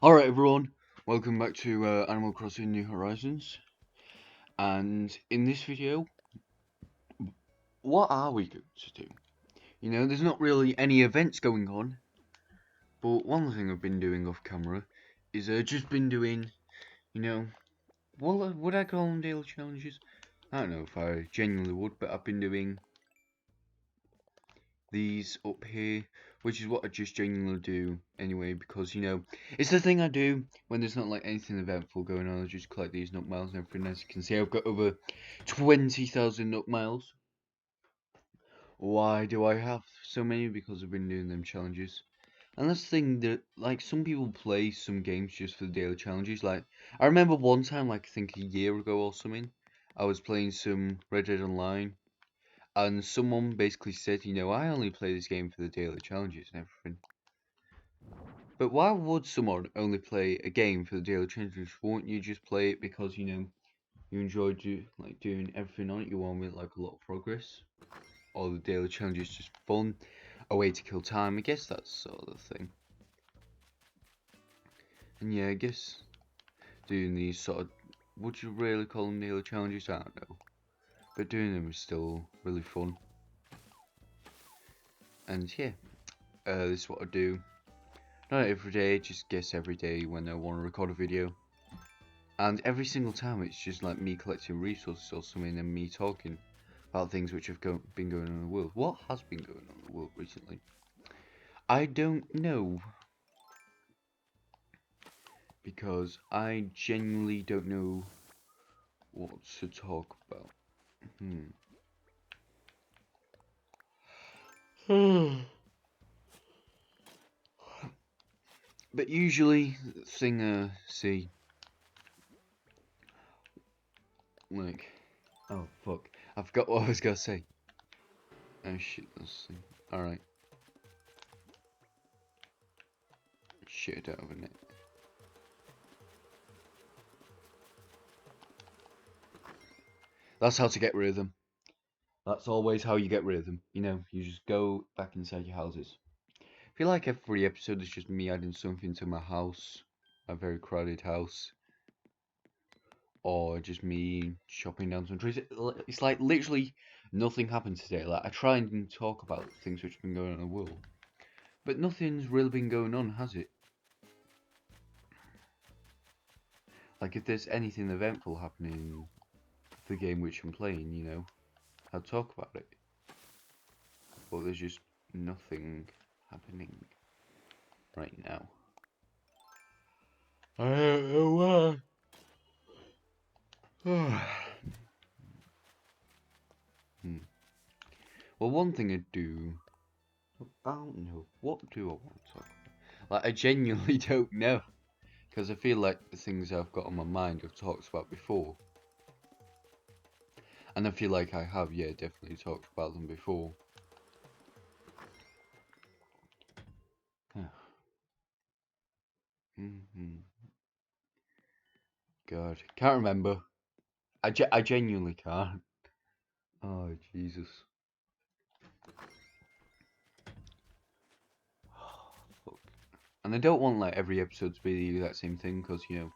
Alright everyone, welcome back to Animal Crossing New Horizons, and in this video, what are we going to do? You know, there's not really any events going on, but one thing I've been doing off camera is just been doing, you know, what would I call them daily challenges? I don't know if I genuinely would, but I've been doing these up here, which is what I just genuinely do anyway, because you know it's the thing I do when there's not like anything eventful going on. I just collect these nut miles and everything. As you can see, I've got over 20,000 nut miles. Why do I have so many? Because I've been doing them challenges. And that's the thing that like some people play some games just for the daily challenges. Like I remember one time, like I think a year ago or something, I was playing some Red Dead Online, and someone basically said, you know, I only play this game for the daily challenges and everything. But why would someone only play a game for the daily challenges? Won't you just play it because, you know, you enjoy doing everything on it, you want to make like a lot of progress? Or the daily challenge is just fun, a way to kill time, I guess that's sort of the thing. And yeah, I guess doing these sort of, would you really call them daily challenges? I don't know. But doing them is still really fun. And yeah, this is what I do. Not every day, just guess every day when I want to record a video. And every single time it's just like me collecting resources or something and me talking about things which have been going on in the world. What has been going on in the world recently? I don't know. Because I genuinely don't know what to talk about. But usually, the thing I see, like, oh fuck, I forgot what I was gonna say. Oh shit, let's see. Alright. Shit, I don't have a net. That's how to get rid of them. That's always how you get rid of them. You know, you just go back inside your houses. I feel like every episode is just me adding something to my house, a very crowded house, or just me chopping down some trees. It's like literally nothing happened today. Like I try and talk about things which have been going on in the world, but nothing's really been going on, has it? Like if there's anything eventful happening in the game which I'm playing, you know, I'll talk about it. But there's just nothing happening right now. I don't know why. Well, one thing I do, I don't know. What do I want to talk about? Like, I genuinely don't know. Because I feel like the things I've got on my mind I've talked about before. And I feel like I have, yeah, definitely talked about them before. God, can't remember. I genuinely can't. Oh, Jesus. Fuck. And I don't want like every episode to be the exact same thing because, you know,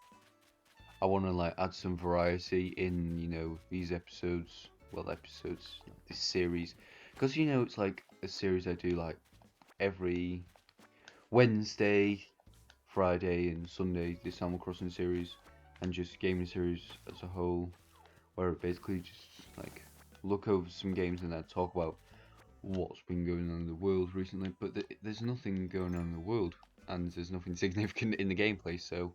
I want to like add some variety in, you know, these episodes. Well, episodes, this series. Because, you know, it's like a series I do like every Wednesday, Friday, and Sunday, this Animal Crossing series, and just gaming series as a whole, where I basically just like look over some games and then talk about what's been going on in the world recently. But there's nothing going on in the world, and there's nothing significant in the gameplay, so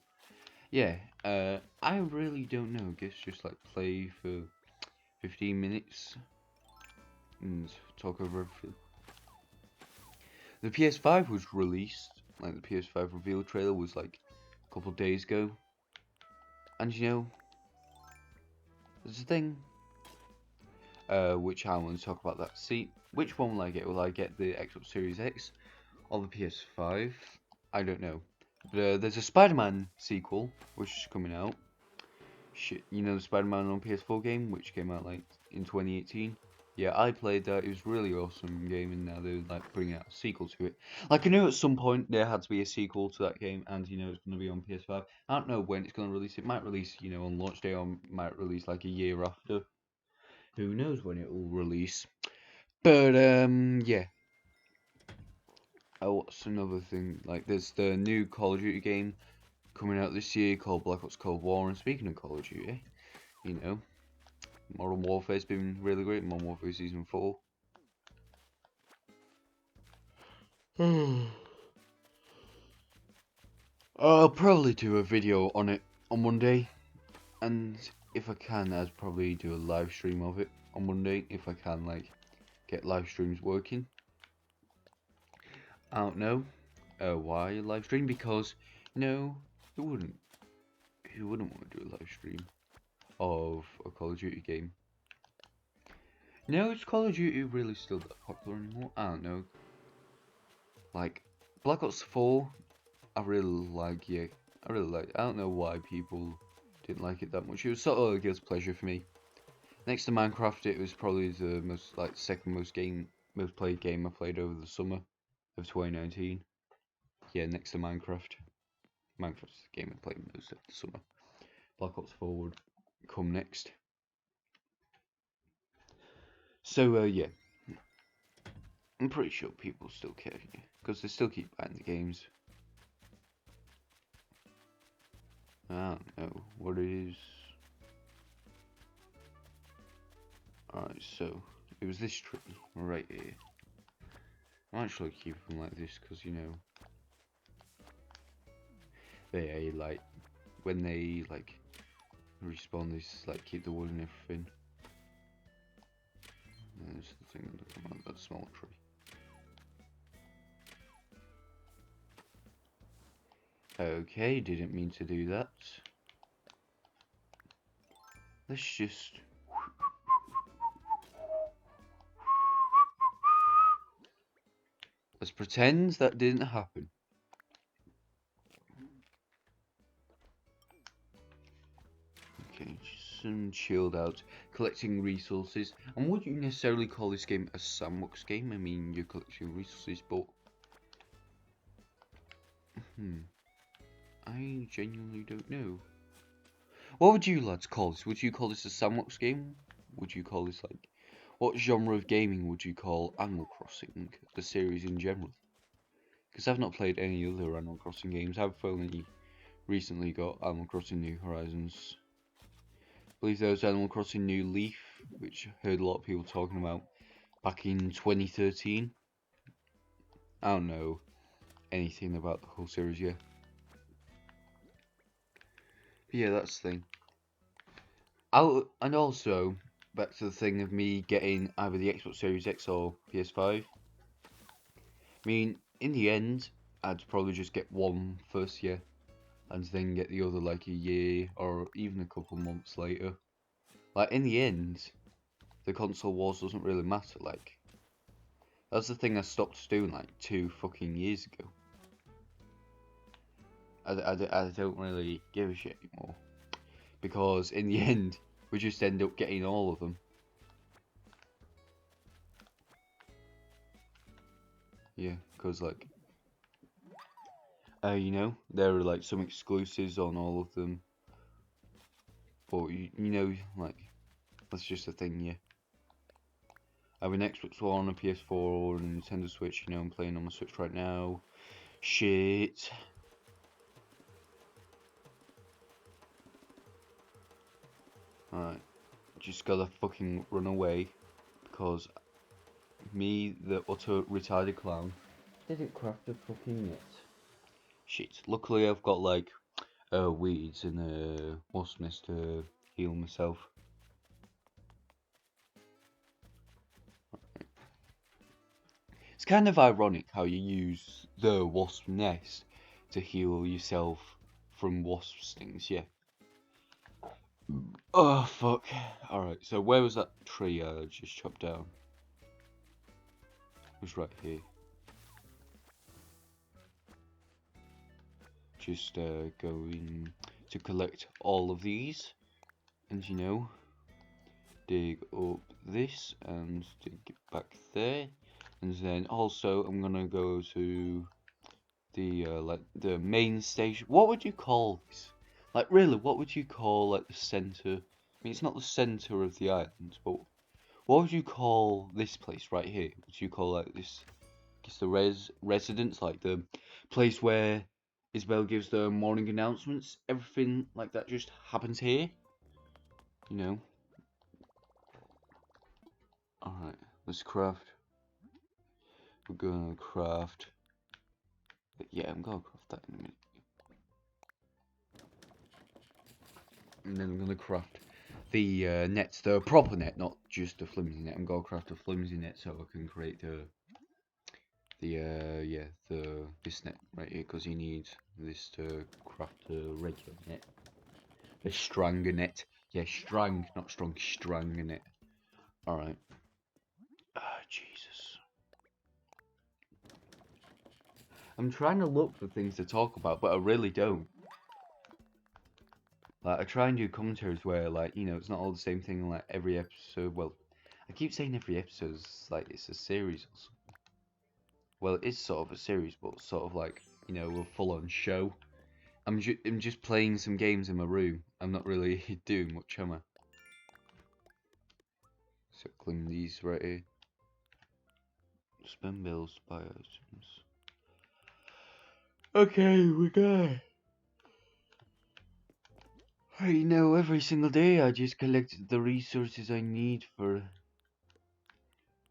yeah, I really don't know. I guess just like play for 15 minutes and talk over everything. The PS5 was released, like the PS5 reveal trailer was like a couple of days ago. And you know, there's a thing, which I want to talk about that. See, which one will I get? Will I get the Xbox Series X or the PS5? I don't know. But there's a Spider-Man sequel, which is coming out. Shit, you know the Spider-Man on PS4 game, which came out like in 2018? Yeah, I played that. It was really awesome game, and now they're like bringing out a sequel to it. Like I knew at some point there had to be a sequel to that game, and it's going to be on PS5. I don't know when it's going to release. It might release, on launch day, or might release like a year after. Who knows when it will release? But yeah. Oh, what's another thing? Like, there's the new Call of Duty game coming out this year called Black Ops Cold War. And speaking of Call of Duty, Modern Warfare's been really great. Modern Warfare Season 4. I'll probably do a video on it on Monday, and if I can, I'd probably do a live stream of it on Monday if I can, like, get live streams working. I don't know why a live stream, because who wouldn't want to do a live stream of a Call of Duty game? Is Call of Duty really still that popular anymore? I don't know. Like, Black Ops 4, I really like, yeah. I don't know why people didn't like it that much. It was sort of a guilty pleasure for me. Next to Minecraft, it was probably the second most played game I played over the summer of 2019. Yeah, next to Minecraft. Minecraft's the game I played most of the summer. Black Ops 4 would come next. So, yeah. I'm pretty sure people still care, because they still keep buying the games. I don't know what it is. Alright, so it was this tree right here. I'm actually keep them like this because they like when they like respawn, this like keep the wood and everything. And there's the thing that come out of that small tree. Okay, didn't mean to do that. Let's just let's pretend that didn't happen. Okay, just some chilled out, collecting resources. And would you necessarily call this game a sandbox game? I mean, you're collecting resources, but I genuinely don't know. What would you lads call this? Would you call this a sandbox game? Would you call this like... What genre of gaming would you call Animal Crossing, the series in general? Because I've not played any other Animal Crossing games. I've only recently got Animal Crossing New Horizons. I believe there was Animal Crossing New Leaf, which I heard a lot of people talking about back in 2013. I don't know anything about the whole series yet. But yeah, that's the thing. And also, back to the thing of me getting either the Xbox Series X or PS5. I mean, in the end, I'd probably just get one first year, and then get the other like a year or even a couple months later. Like, in the end, the console wars doesn't really matter. Like, that's the thing I stopped doing like 2 fucking years ago. I don't really give a shit anymore, because in the end, we just end up getting all of them. Yeah, because like, there are like some exclusives on all of them, but like, that's just a thing, yeah. I have an Xbox One, a PS4, and a Nintendo Switch. I'm playing on my Switch right now. Shit. Alright, just gotta fucking run away, because me, the utter retarded clown, didn't craft a fucking net. Shit. Luckily, I've got like weeds and wasp nest to heal myself. It's kind of ironic how you use the wasp nest to heal yourself from wasp stings, yeah. Oh, fuck. Alright, so where was that tree I just chopped down? It was right here. Just going to collect all of these. And dig up this and stick it back there. And then also I'm gonna go to the like the main station. What would you call this? Like really, what would you call like the center? I mean, it's not the center of the island, but what would you call this place right here? Would you call like this? Guess the residence, like the place where Isabelle gives the morning announcements. Everything like that just happens here. You know. All right, let's craft. We're gonna craft. Yeah, I'm gonna craft that in a minute. And then I'm gonna craft the nets, the proper net, not just a flimsy net. I'm gonna craft a flimsy net so I can create this net right here, because you need this to craft a regular net, a stronger net. Yeah, strang, not strong, stronger net. All right. Ah, Jesus. I'm trying to look for things to talk about, but I really don't. Like, I try and do commentaries where, like, you know, it's not all the same thing, like, every episode. Well, I keep saying every episode is like it's a series or something. Well, it is sort of a series, but sort of like, you know, a full-on show. I'm just playing some games in my room. I'm not really doing much, am I? So, clean these right here. Spend bills, buy items. Okay, we go. You know, every single day I just collect the resources I need for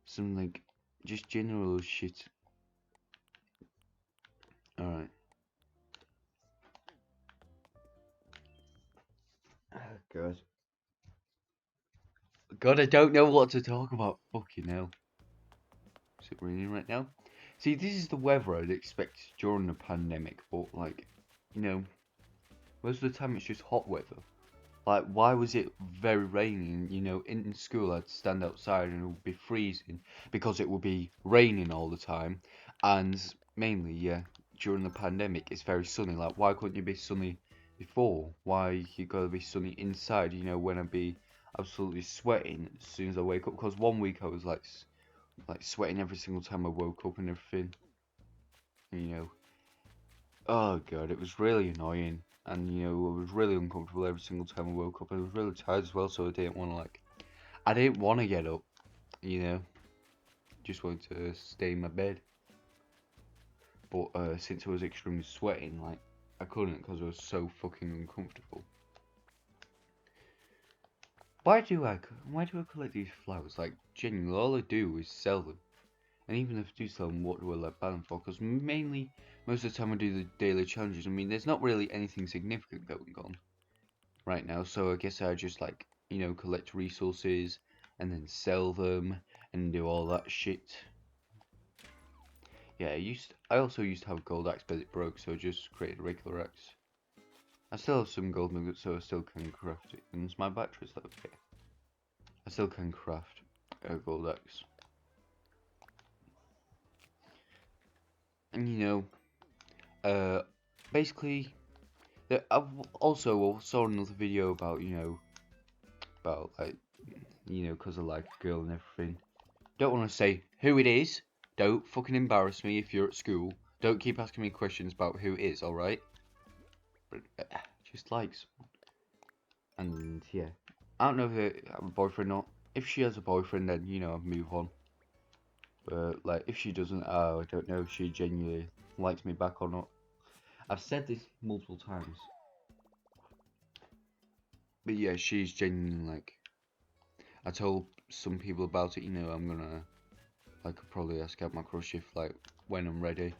some, like, just general shit. Alright. Oh, God. God, I don't know what to talk about. Fucking hell. Is it raining right now? See, this is the weather I'd expect during the pandemic, but, like, you know, most of the time it's just hot weather. Like, why was it very raining? You know, in school I'd stand outside and it would be freezing because it would be raining all the time. And mainly, yeah, during the pandemic it's very sunny. Like, why couldn't you be sunny before? Why you gotta be sunny inside, you know, when I'd be absolutely sweating as soon as I wake up? Because one week I was like sweating every single time I woke up and everything. You know, oh God, it was really annoying. And, you know, I was really uncomfortable every single time I woke up. I was really tired as well, so I didn't want to, like, I didn't want to get up, you know. Just wanted to stay in my bed. But since I was extremely sweating, like, I couldn't because I was so fucking uncomfortable. Why do I collect these flowers? Like, genuinely, all I do is sell them. And even if I do sell them, what do I let balance for? Because mainly, most of the time I do the daily challenges. I mean, there's not really anything significant going on right now, so I guess I just, like, you know, collect resources and then sell them and do all that shit. Yeah, I also used to have a gold axe, but it broke, so I just created a regular axe. I still have some gold nuggets, so I still can craft it. And my battery's okay. I still can craft a gold axe. And, you know, basically, I've also saw another video about, you know, about, like, you know, because I like a girl and everything. Don't want to say who it is. Don't fucking embarrass me if you're at school. Don't keep asking me questions about who it is, alright? But just likes. And yeah. I don't know if I have a boyfriend or not. If she has a boyfriend, then, you know, I'll move on. But, like, if she doesn't, I don't know if she genuinely likes me back or not. I've said this multiple times. But yeah, she's genuinely, like, I told some people about it, you know, I'm gonna, I could probably ask out my crush if, like, when I'm ready.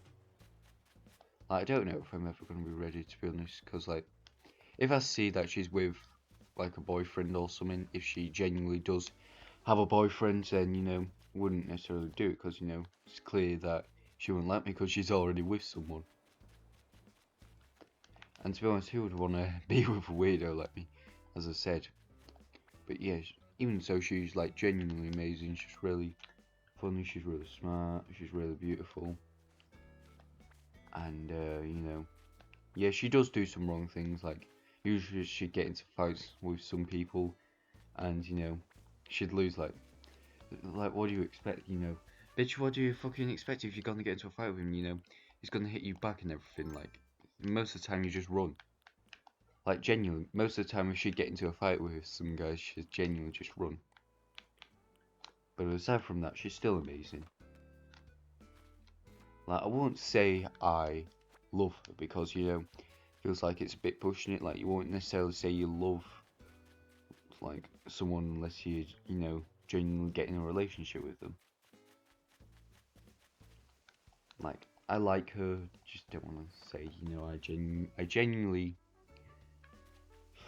Like, I don't know if I'm ever gonna be ready, to be honest, because, like, if I see that she's with, like, a boyfriend or something, if she genuinely does have a boyfriend, then, you know, wouldn't necessarily do it, because, you know, it's clear that she wouldn't let me because she's already with someone. And to be honest, who would want to be with a weirdo like me, as I said. But yeah, even so, she's, like, genuinely amazing. She's really funny, she's really smart, she's really beautiful. And, you know, yeah, she does do some wrong things, like, usually she'd get into fights with some people, and, you know, she'd lose. Like, what do you expect? You know, bitch, what do you fucking expect if you're gonna get into a fight with him? You know, he's gonna hit you back and everything. Like, most of the time you just run. Like, genuinely, most of the time if she'd get into a fight with some guys, she'd genuinely just run. But aside from that, she's still amazing. Like, I won't say I love her because, you know, feels like it's a bit pushing it. Like, you won't necessarily say you love, like, someone unless you know, genuinely get in a relationship with them. Like, I like her, just don't want to say, you know, I genuinely,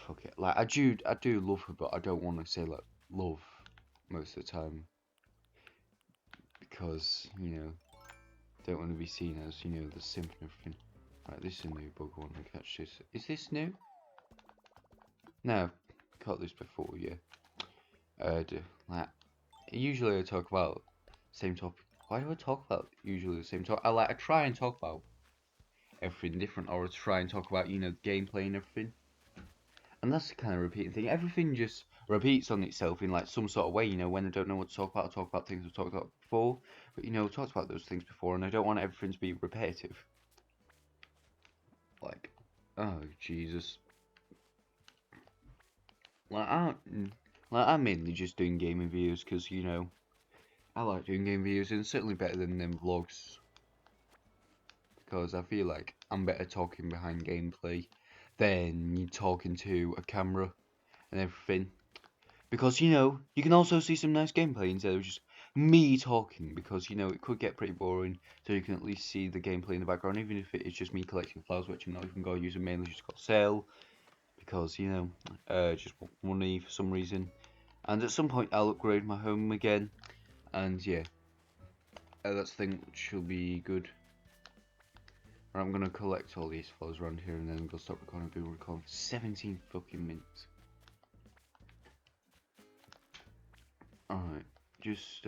fuck it. Like, I do love her, but I don't want to say, like, love most of the time. Because, you know, don't want to be seen as, you know, the simp and everything. Right, this is a new bug. I want to catch this. Is this new? No, I've caught this before, yeah. Like, usually I talk about same topic. Why do I talk about usually the same topic? I try and talk about everything different, or try and talk about, you know, gameplay and everything. And that's the kind of repeating thing. Everything just repeats on itself in like some sort of way. You know, when I don't know what to talk about, I talk about things I've talked about before. But you know, I've talked about those things before, and I don't want everything to be repetitive. Like, oh Jesus. Like I'm mainly just doing gaming videos because, you know, I like doing game videos, and it's certainly better than them vlogs. Because I feel like I'm better talking behind gameplay than you talking to a camera and everything. Because, you know, you can also see some nice gameplay instead of just me talking. Because, you know, it could get pretty boring. So you can at least see the gameplay in the background. Even if it is just me collecting flowers, which I'm not even going to use, mainly just got sell. Because, you know, just want money for some reason. And at some point I'll upgrade my home again. And yeah, that's the thing which will be good. I'm gonna collect all these flowers around here and then I'm gonna stop recording. I've been recording for 17 fucking minutes. Alright, just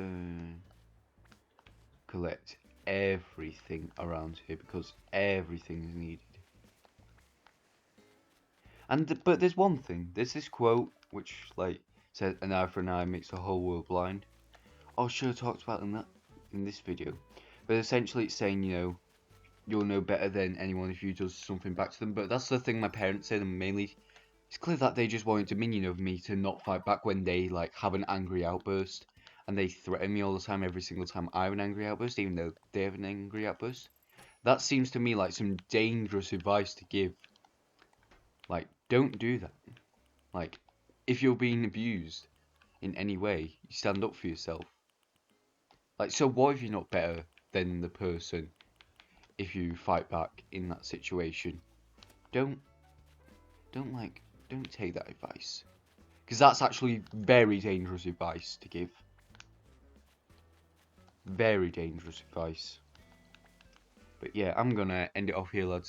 collect everything around here because everything is needed. And but there's one thing. There's this quote which like says an eye for an eye makes the whole world blind. I should have talked about in this video. But essentially it's saying, you know, you'll know better than anyone if you do something back to them. But that's the thing my parents said, and mainly it's clear that they just want a dominion over me to not fight back when they like have an angry outburst, and they threaten me all the time every single time I have an angry outburst, even though they have an angry outburst. That seems to me like some dangerous advice to give. Like, don't do that. Like, if you're being abused in any way, you stand up for yourself. Like, so what if you're not better than the person if you fight back in that situation? Don't don't take that advice, because that's actually very dangerous advice to give. Very dangerous advice. But yeah, I'm gonna end it off here, lads.